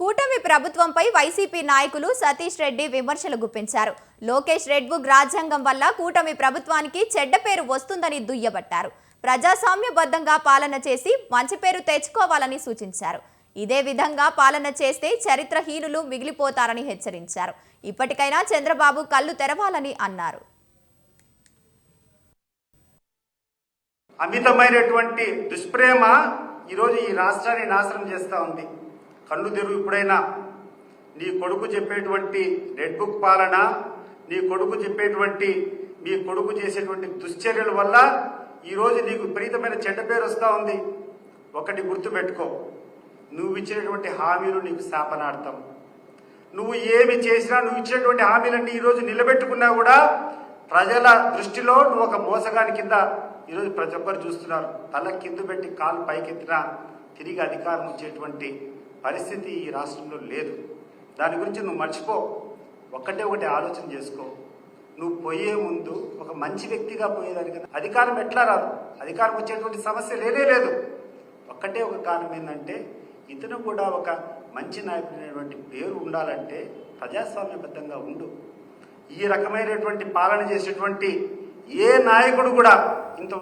కూటమి ప్రభుత్వంపై వైసీపీ నాయకులు సతీష్ రెడ్డి విమర్శలు గుప్పించారు. లోకేష్ రెడ్ బుక్ రాజ్యాంగం వల్ల కూటమి ప్రభుత్వానికి చెడ్డ పేరు వస్తుందని దుయ్యబట్టారు. ప్రజాస్వామ్యబద్ధంగా పాలన చేసి మంచి పేరు తెచ్చుకోవాలని సూచించారు. ఇదే విధంగా పాలన చేస్తే చరిత్రహీనులు మిగిలిపోతారని హెచ్చరించారు. ఇప్పటికైనా చంద్రబాబు కళ్ళు తెరవాలని అన్నారు. అమితమైనటువంటి దుష్ప్రేమ ఈరోజు ఈ రాష్ట్రాన్ని నాశనం చేస్తూ ఉంది. కళ్ళు తెరువు. ఇప్పుడైనా నీ కొడుకు చెప్పేటువంటి రెడ్ బుక్ పాలన, నీ కొడుకు చెప్పేటువంటి మీ కొడుకు చేసేటువంటి దుశ్చర్యల వల్ల ఈరోజు నీకు విపరీతమైన చెడ్డ పేరు వస్తూ ఉంది. ఒకటి గుర్తుపెట్టుకో, నువ్వు ఇచ్చినటువంటి హామీలు నీకు శాపనార్థం. నువ్వు ఏమి చేసినా నువ్వు ఇచ్చినటువంటి హామీలన్నీ ఈరోజు నిలబెట్టుకున్నా కూడా ప్రజల దృష్టిలో నువ్వు ఒక మోసగాని కింద ఈరోజు ప్రతి ఒక్కరు చూస్తున్నారు. తల కింద పెట్టి కాలు పైకెత్తినా తిరిగి అధికారం వచ్చేటువంటి పరిస్థితి ఈ రాష్ట్రంలో లేదు. దాని గురించి నువ్వు మర్చిపో. ఒకటి ఆలోచన చేసుకో. నువ్వు పోయే ముందు ఒక మంచి వ్యక్తిగా పోయేదానికి అధికారం ఎట్లా రాదు? అధికారం వచ్చేటువంటి సమస్య లేనే లేదు. ఒక్కటే ఒక కారణం ఏంటంటే ఇతను కూడా ఒక మంచి నాయకుడైనటువంటి పేరు ఉండాలంటే ప్రజాస్వామ్యబద్ధంగా ఉండు. ఈ రకమైనటువంటి పాలన చేసేటువంటి ఏ నాయకుడు కూడా ఇంత